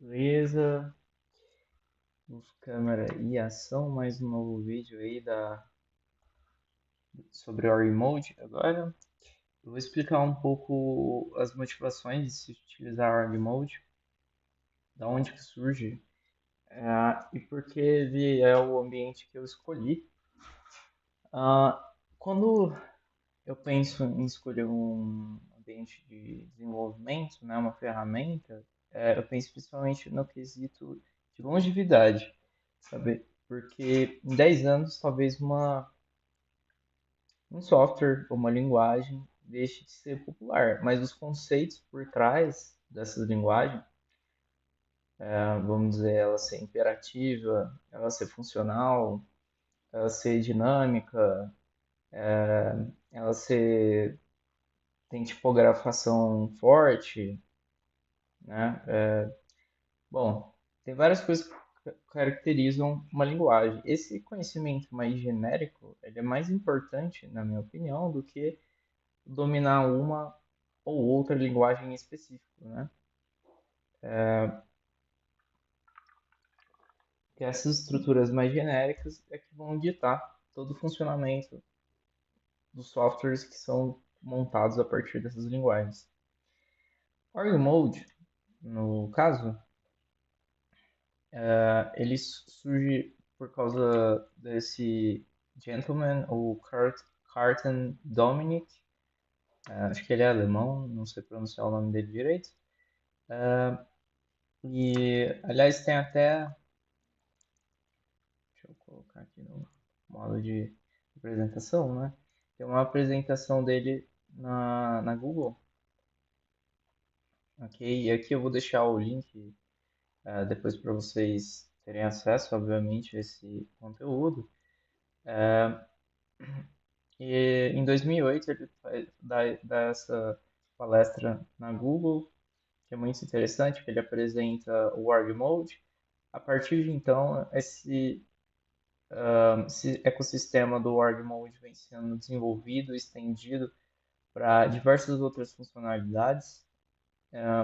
Beleza, luz, câmera e ação, mais um novo vídeo aí sobre o Mode. Agora eu vou explicar um pouco as motivações de se utilizar o Mode, da onde que surge, e por que ele é o ambiente que eu escolhi. Quando eu penso em escolher um ambiente de desenvolvimento, né, uma ferramenta, eu penso principalmente no quesito de longevidade, sabe? Porque em 10 anos, talvez um software ou uma linguagem deixe de ser popular, mas os conceitos por trás dessas linguagens, vamos dizer, ela ser imperativa, ela ser funcional, ela ser dinâmica, ela ser tem tipografação forte, né? Bom, tem várias coisas que caracterizam uma linguagem. Esse conhecimento mais genérico, ele é mais importante, na minha opinião, do que dominar uma ou outra linguagem em específico, né? Que essas estruturas mais genéricas é que vão ditar todo o funcionamento dos softwares que são montados a partir dessas linguagens. Org Mode, no caso, ele surge por causa desse gentleman, o Carten Dominic, acho que ele é alemão, não sei pronunciar o nome dele direito. E, aliás, tem até. Deixa eu colocar aqui no modo de apresentação, né? Tem uma apresentação dele na Google, ok? E aqui eu vou deixar o link depois para vocês terem acesso, obviamente, a esse conteúdo. E em 2008 ele dá essa palestra na Google, que é muito interessante, que ele apresenta o Org Mode. A partir de então, esse ecossistema do Org Mode vem sendo desenvolvido, estendido para diversas outras funcionalidades,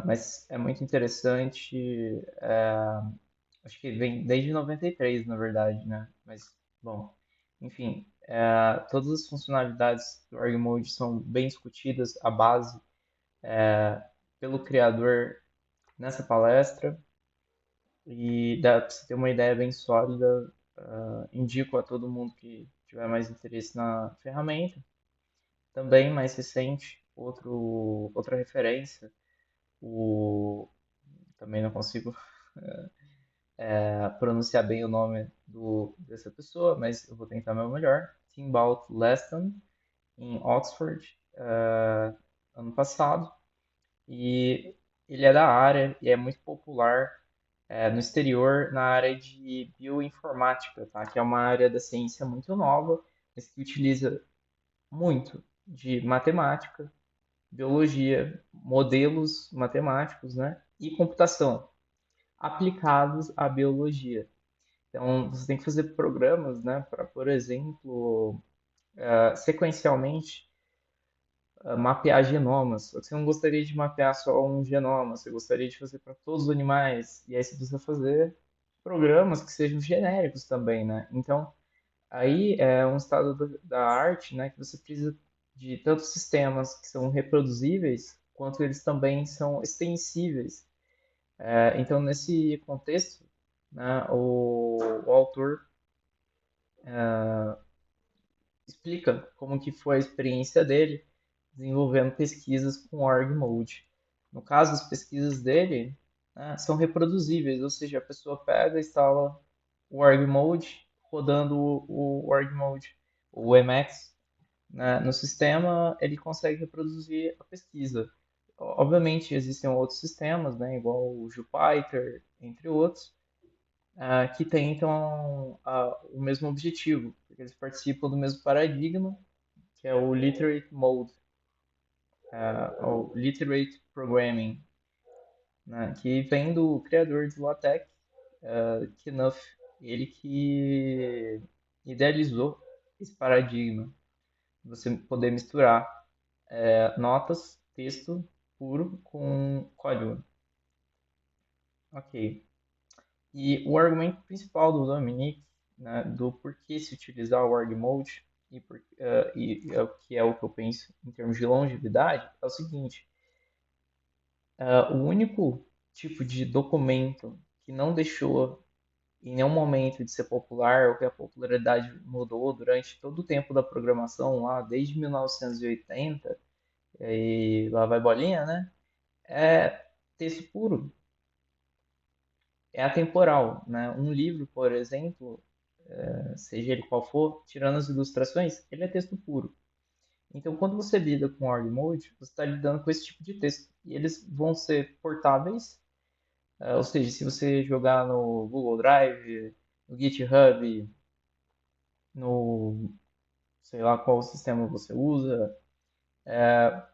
mas é muito interessante. Acho que vem desde 93, na verdade, né? Mas, bom, enfim, todas as funcionalidades do Org Mode são bem discutidas, a base pelo criador nessa palestra, e dá para você ter uma ideia bem sólida. Indico a todo mundo que tiver mais interesse na ferramenta. Também mais recente, outra referência, o, também não consigo pronunciar bem o nome dessa pessoa, mas eu vou tentar meu melhor. Timbaut Leston, em Oxford, ano passado. E ele é da área e é muito popular no exterior na área de bioinformática, tá? Que é uma área da ciência muito nova, mas que utiliza muito de matemática, biologia, modelos matemáticos, né? E computação aplicados à biologia. Então, você tem que fazer programas, né, para, por exemplo, sequencialmente, mapear genomas. Só que você não gostaria de mapear só um genoma, você gostaria de fazer para todos os animais. E aí você precisa fazer programas que sejam genéricos também, né? Então, aí é um estado da arte, né, que você precisa de tantos sistemas que são reproduzíveis, quanto eles também são extensíveis. Então, nesse contexto, né, o autor explica como que foi a experiência dele desenvolvendo pesquisas com org mode. No caso, as pesquisas dele, né, são reproduzíveis, ou seja, a pessoa pega, instala o org mode, rodando o org mode, o Emacs, né, no sistema, ele consegue reproduzir a pesquisa. Obviamente, existem outros sistemas, né, igual o Jupyter, entre outros, que tentam o mesmo objetivo, porque eles participam do mesmo paradigma, que é o Literate Mode, ou Literate Programming, né, que vem do criador de LaTeX, Knuth, ele que idealizou esse paradigma, você poder misturar notas, texto puro com código, Ok. E o argumento principal do Dominic, né, do porquê se utilizar o Org Mode e é o que eu penso em termos de longevidade, é o seguinte: o único tipo de documento que não deixou em nenhum momento de ser popular ou que a popularidade mudou durante todo o tempo da programação, lá desde 1980, e lá vai bolinha, né? É texto puro, é atemporal, né? Um livro, por exemplo, seja ele qual for, tirando as ilustrações, ele é texto puro. Então, quando você lida com Org Mode, você está lidando com esse tipo de texto. E eles vão ser portáveis, ou seja, se você jogar no Google Drive, no GitHub, no sei lá qual sistema você usa,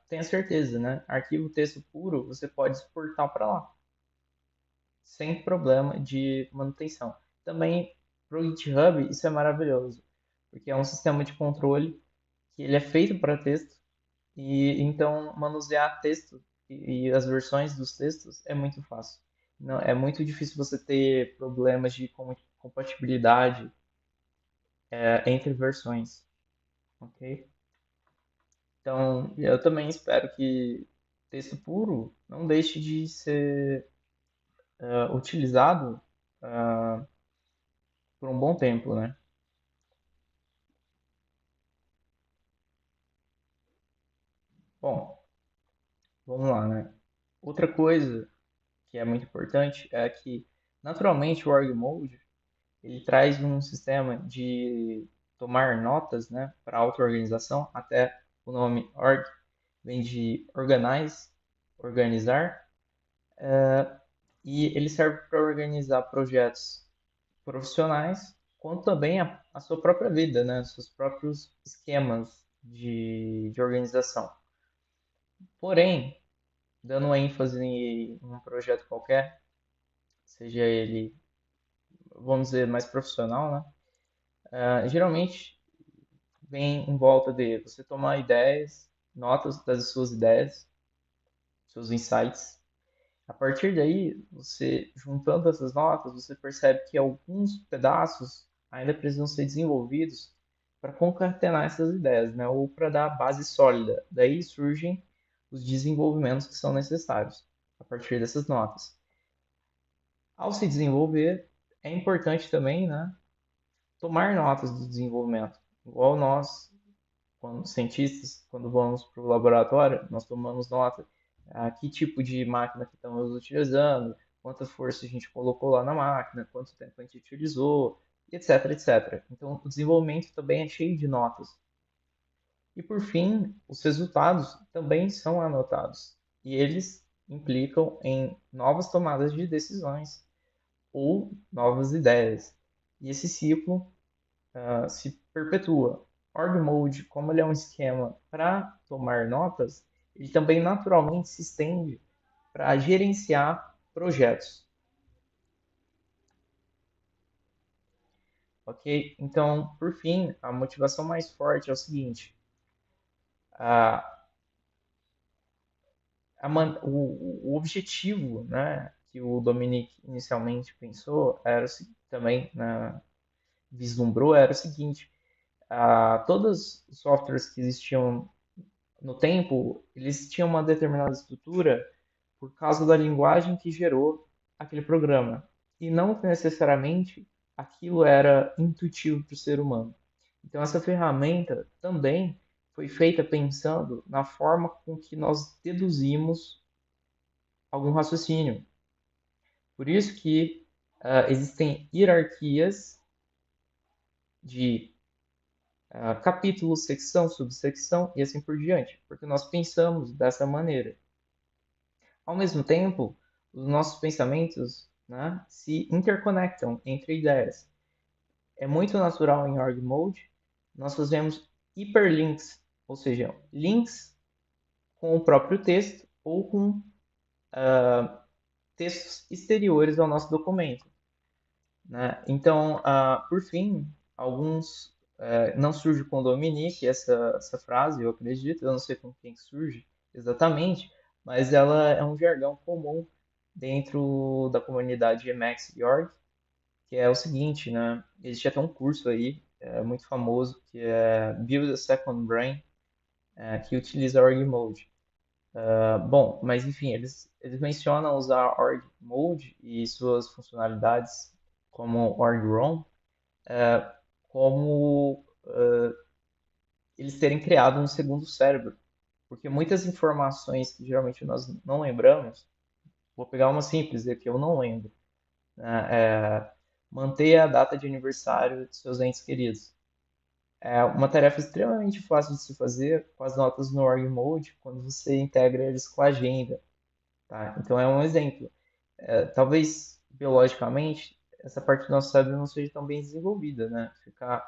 tenha certeza, né? Arquivo texto puro você pode exportar para lá, sem problema de manutenção. Também para o GitHub isso é maravilhoso, porque é um sistema de controle que ele é feito para texto e então manusear texto e as versões dos textos é muito fácil. Não, é muito difícil você ter problemas de compatibilidade entre versões, ok? Então, eu também espero que texto puro não deixe de ser utilizado ah, por um bom tempo, né? Bom, vamos lá, né? Outra coisa que é muito importante é que, naturalmente, o Org Mode ele traz um sistema de tomar notas, né, para auto-organização. Até o nome org vem de organize, organizar, e ele serve para organizar projetos profissionais, quanto também a sua própria vida, né, seus próprios esquemas de organização. Porém, dando ênfase em um projeto qualquer, seja ele, vamos dizer, mais profissional, né? Geralmente vem em volta de você tomar ideias, notas das suas ideias, seus insights. A partir daí, você juntando essas notas, você percebe que alguns pedaços ainda precisam ser desenvolvidos para concatenar essas ideias, né? Ou para dar a base sólida. Daí surgem os desenvolvimentos que são necessários a partir dessas notas. Ao se desenvolver, é importante também, né, tomar notas do desenvolvimento. Igual nós quando cientistas, quando vamos para o laboratório, nós tomamos nota que tipo de máquina que estamos utilizando, quanta força a gente colocou lá na máquina, quanto tempo a gente utilizou, etc, etc. Então, o desenvolvimento também é cheio de notas. E por fim, os resultados também são anotados. E eles implicam em novas tomadas de decisões ou novas ideias. E esse ciclo se perpetua. Org Mode, como ele é um esquema para tomar notas, ele também naturalmente se estende para gerenciar projetos, ok? Então, por fim, a motivação mais forte é o seguinte: a, o objetivo, né, que o Dominic inicialmente pensou era também vislumbrou era o seguinte: todos os softwares que existiam no tempo, eles tinham uma determinada estrutura por causa da linguagem que gerou aquele programa. E não necessariamente aquilo era intuitivo para o ser humano. Então, essa ferramenta também foi feita pensando na forma com que nós deduzimos algum raciocínio. Por isso que existem hierarquias de capítulo, secção, subsecção e assim por diante, porque nós pensamos dessa maneira. Ao mesmo tempo, os nossos pensamentos, né, se interconectam entre ideias. É muito natural em org mode nós fazemos hiperlinks, ou seja, links com o próprio texto ou com textos exteriores ao nosso documento, né? Então, por fim, alguns não surge com o Dominique essa frase, eu acredito, eu não sei com quem surge exatamente, mas ela é um jargão comum dentro da comunidade Emacs.org, que é o seguinte, né? Existe até um curso aí, muito famoso, que é Build a Second Brain, que utiliza Org Mode. Bom, mas enfim, eles mencionam usar Org Mode e suas funcionalidades como Org Roam, como eles terem criado um segundo cérebro. Porque muitas informações que geralmente nós não lembramos, vou pegar uma simples aqui, eu não lembro, né? Manter a data de aniversário de seus entes queridos. É uma tarefa extremamente fácil de se fazer com as notas no Org Mode quando você integra eles com a agenda, tá? Então é um exemplo. Talvez biologicamente essa parte do nosso cérebro não seja tão bem desenvolvida, né? Ficar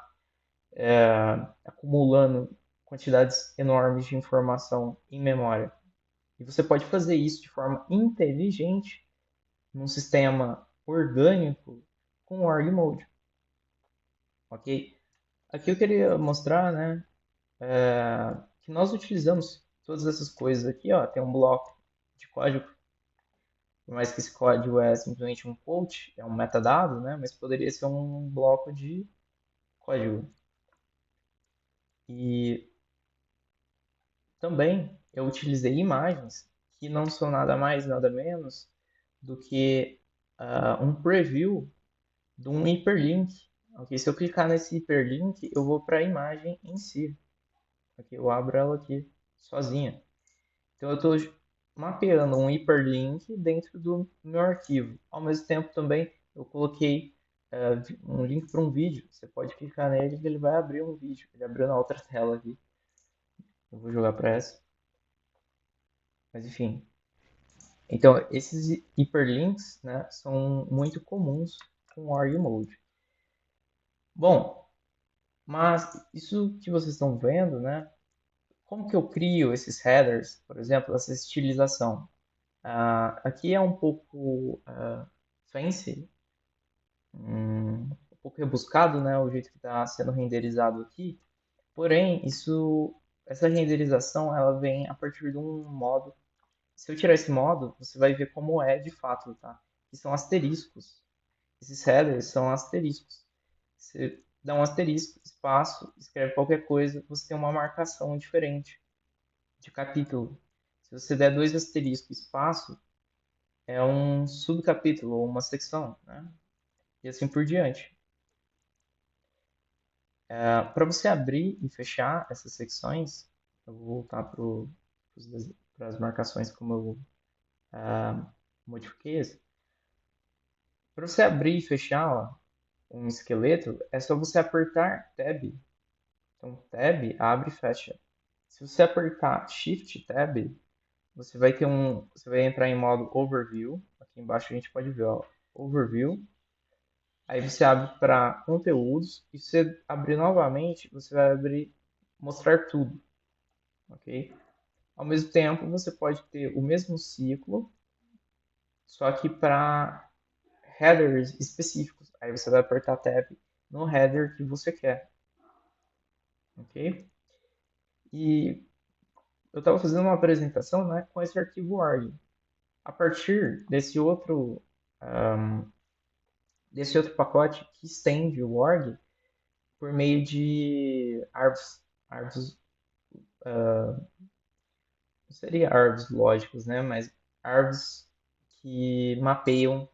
acumulando quantidades enormes de informação em memória. E você pode fazer isso de forma inteligente num sistema orgânico com o Org Mode, ok? Aqui eu queria mostrar, né, que nós utilizamos todas essas coisas aqui, ó, tem um bloco de código, por mais que esse código é simplesmente um quote, é um metadado, né, mas poderia ser um bloco de código. E também eu utilizei imagens que não são nada mais, nada menos do que um preview de um hiperlink. Ok, se eu clicar nesse hiperlink, eu vou para a imagem em si. Ok, eu abro ela aqui sozinha. Então eu estou mapeando um hiperlink dentro do meu arquivo. Ao mesmo tempo também eu coloquei um link para um vídeo. Você pode clicar nele e ele vai abrir um vídeo. Ele abriu na outra tela aqui. Eu vou jogar para essa. Mas enfim. Então esses hiperlinks, né, são muito comuns com o Org Mode. Bom, mas isso que vocês estão vendo, né? Como que eu crio esses headers, por exemplo, essa estilização? Aqui é um pouco fancy, um pouco rebuscado, né? O jeito que está sendo renderizado aqui. Porém, essa renderização, ela vem a partir de um modo. Se eu tirar esse modo, você vai ver como é de fato, tá? Que são asteriscos. Esses headers são asteriscos. Você dá um asterisco, espaço, escreve qualquer coisa, você tem uma marcação diferente de capítulo. Se você der dois asteriscos, espaço, é um subcapítulo ou uma secção, né? E assim por diante. Para você abrir e fechar essas secções, eu vou voltar para as marcações como eu modifiquei. Para você abrir e fechar ó, um esqueleto, é só você apertar Tab. Então, Tab abre e fecha. Se você apertar Shift Tab, você vai entrar em modo Overview. Aqui embaixo a gente pode ver, ó, Overview. Aí você abre para conteúdos e se você abrir novamente, você vai abrir mostrar tudo, ok? Ao mesmo tempo, você pode ter o mesmo ciclo, só que para headers específicos. Aí você vai apertar Tab no header que você quer, ok? E eu estava fazendo uma apresentação, né, com esse arquivo org. A partir desse outro pacote que estende o org por meio de árvores não seria árvores lógicas, né? Mas árvores que mapeiam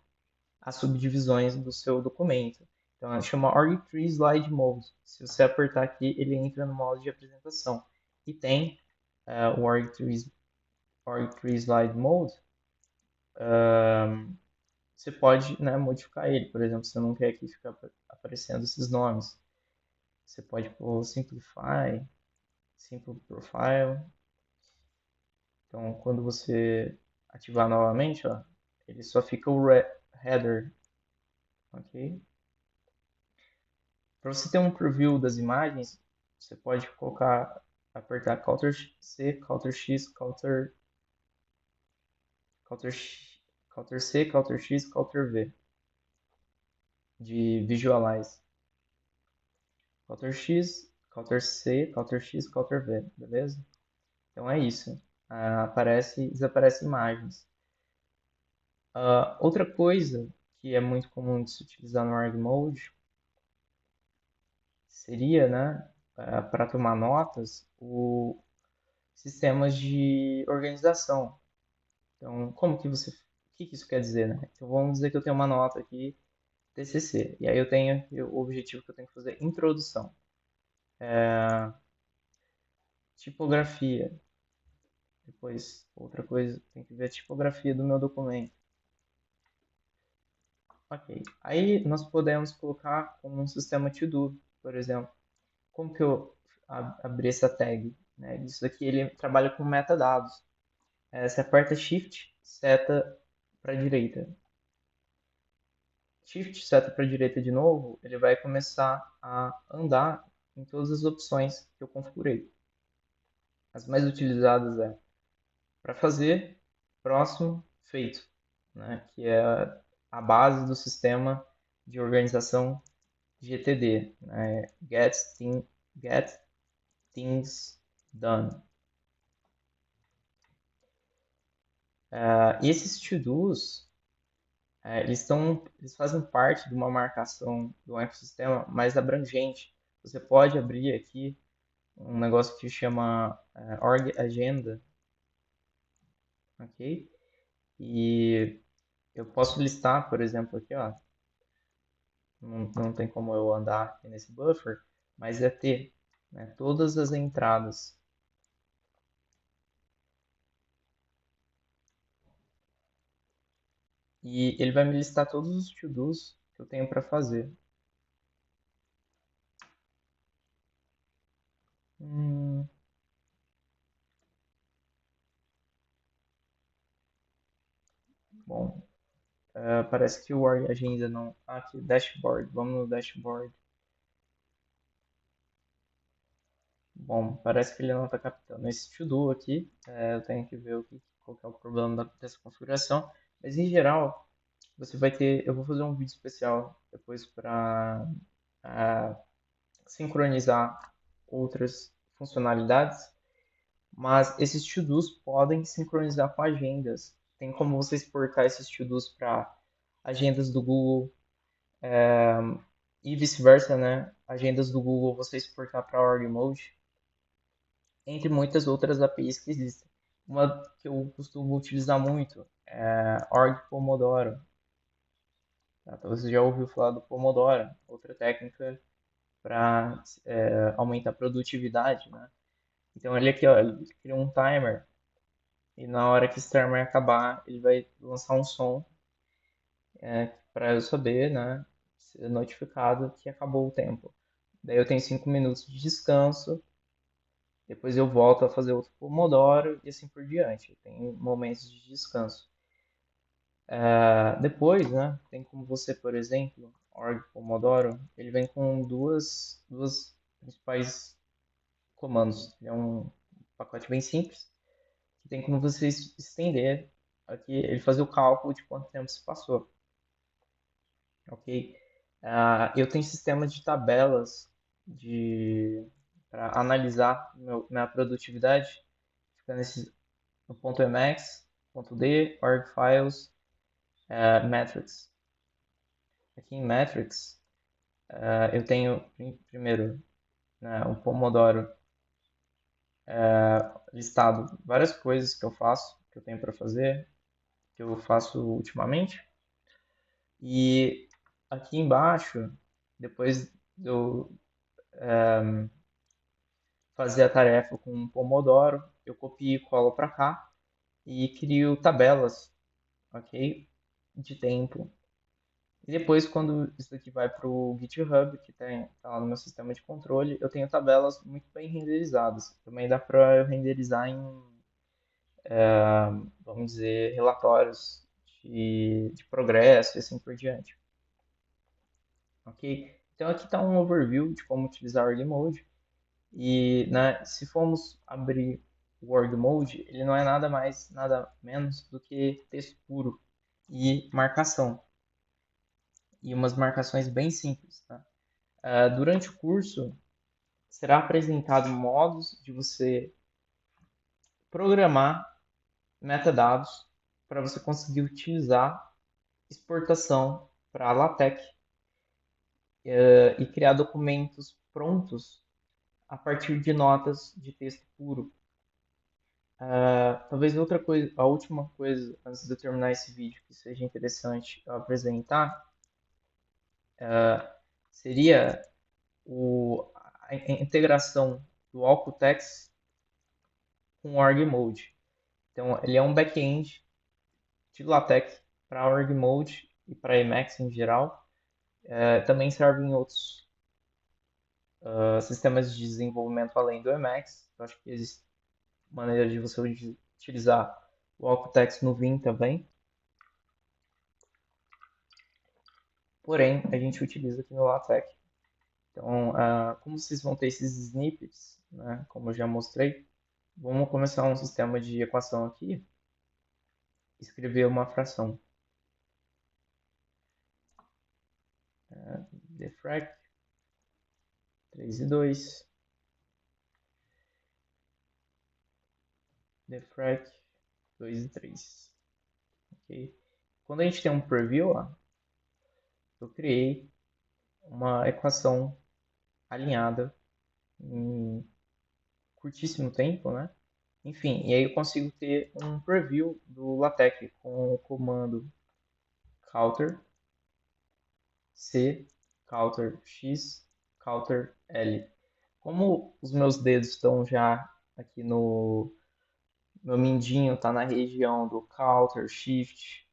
as subdivisões do seu documento. Então, ela chama Org Tree Slide Mode. Se você apertar aqui, ele entra no modo de apresentação. E tem o Org Tree Slide Mode. Você pode, né, modificar ele. Por exemplo, se você não quer que fique aparecendo esses nomes. Você pode pôr Simplify, Simple Profile. Então, quando você ativar novamente, ó, ele só fica o header, ok? Para você ter um preview das imagens, você pode apertar Ctrl+C, Ctrl+X, Ctrl+C, Ctrl+X, Ctrl+V de Visualize. Ctrl+X, Ctrl+C, Ctrl+X, Ctrl+V, beleza? Então é isso. Desaparece imagens. Outra coisa que é muito comum de se utilizar no Org Mode seria, né, para tomar notas, o sistemas de organização. Então, o que que isso quer dizer, né? Então, vamos dizer que eu tenho uma nota aqui, TCC, e aí eu tenho aqui o objetivo que eu tenho que fazer, introdução, tipografia, depois outra coisa, tem que ver a tipografia do meu documento. Ok. Aí nós podemos colocar como um sistema to-do, por exemplo. Como que eu abri essa tag? Né? Isso aqui ele trabalha com metadados. Você aperta Shift, seta para a direita. Shift, seta para a direita de novo, ele vai começar a andar em todas as opções que eu configurei. As mais utilizadas é para fazer, próximo, feito, né? Que é a base do sistema de organização GTD, né? Get Things Done. E esses to-dos, eles fazem parte de uma marcação do ecossistema mais abrangente. Você pode abrir aqui um negócio que chama Org Agenda, ok? E eu posso listar, por exemplo, aqui, ó, não tem como eu andar aqui nesse buffer, mas é ter, né, todas as entradas. E ele vai me listar todos os to-dos que eu tenho para fazer. Hum, bom, parece que o Org Agenda não. Ah, aqui, dashboard. Vamos no dashboard. Bom, parece que ele não está captando. Esse to-do aqui, eu tenho que ver qual que é o problema dessa configuração. Mas em geral, você vai ter. Eu vou fazer um vídeo especial depois para sincronizar outras funcionalidades. Mas esses to-dos podem sincronizar com agendas. Tem como você exportar esses to-dos para agendas do Google, e vice-versa, né? Agendas do Google você exportar para Org Mode, entre muitas outras APIs que existem. Uma que eu costumo utilizar muito é Org Pomodoro. Tá? Então você já ouviu falar do Pomodoro, outra técnica para aumentar a produtividade, né? Então ele aqui, ó, ele cria um timer e na hora que esse timer acabar, ele vai lançar um som para eu saber, né, ser notificado que acabou o tempo. Daí eu tenho 5 minutos de descanso, depois eu volto a fazer outro Pomodoro e assim por diante. Tem momentos de descanso. Depois, né, tem como você, por exemplo, org Pomodoro, ele vem com duas principais comandos. Ele é um pacote bem simples, que tem como você estender aqui, ele fazer o cálculo de quanto tempo se passou, ok? Eu tenho sistemas de tabelas para analisar minha produtividade, fica no ponto .emacs, ponto .d, org files, metrics. Aqui em metrics, eu tenho primeiro, né, o Pomodoro listado várias coisas que eu faço, que eu tenho para fazer, que eu faço ultimamente. E aqui embaixo, depois de eu fazer a tarefa com o Pomodoro, eu copio e colo para cá e crio tabelas, ok? De tempo. E depois, quando isso aqui vai para o GitHub, que tá lá no meu sistema de controle, eu tenho tabelas muito bem renderizadas. Também dá para eu renderizar em, vamos dizer, relatórios de progresso e assim por diante. Ok? Então aqui está um overview de como utilizar o Org Mode. E né, se formos abrir o Org Mode, ele não é nada mais, nada menos do que texto puro e marcação. E umas marcações bem simples. Tá? Durante o curso, será apresentado modos de você programar metadados para você conseguir utilizar exportação para LaTeX e criar documentos prontos a partir de notas de texto puro. Talvez outra coisa, a última coisa, antes de eu terminar esse vídeo, que seja interessante eu apresentar, seria a integração do Alcutex com o OrgMode. Então, ele é um back-end de LaTeX para OrgMode e para Emacs em geral. Também serve em outros sistemas de desenvolvimento além do Emacs. Eu acho que existe maneira de você utilizar o Alcutex no Vim também. Porém, a gente utiliza aqui no LaTeX. Então, como vocês vão ter esses snippets, né, como eu já mostrei, vamos começar um sistema de equação aqui. Escrever uma fração. Defrac 3 e 2. Defrac 2 e 3. Okay? Quando a gente tem um preview, ó, eu criei uma equação alinhada em curtíssimo tempo, né? Enfim, e aí eu consigo ter um preview do LaTeX com o comando counter C, counter X, counter L. Como os meus dedos estão já aqui no meu mindinho, está na região do counter, shift,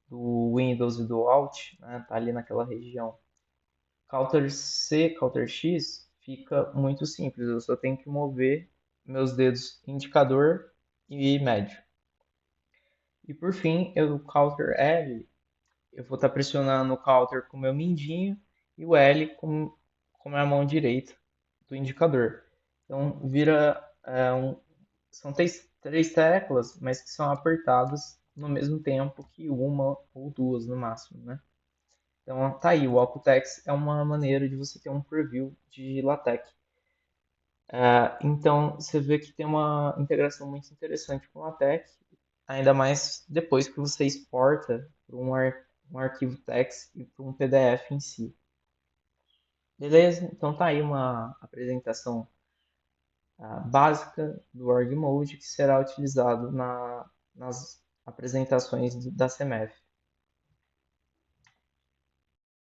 do Windows e do Alt, né? Tá ali naquela região. Counter C, Counter X fica muito simples, eu só tenho que mover meus dedos indicador e médio. E por fim, o Counter L, eu vou estar pressionando o Counter com o meu mindinho e o L com a mão direita do indicador. Então vira são três teclas, mas que são apertadas no mesmo tempo que uma ou duas no máximo, né? Então tá aí, o Alcutex é uma maneira de você ter um preview de LaTeX. Então você vê que tem uma integração muito interessante com o LaTeX, ainda mais depois que você exporta para um arquivo text e para um PDF em si. Beleza? Então tá aí uma apresentação básica do OrgMode que será utilizado nas apresentações da CMF.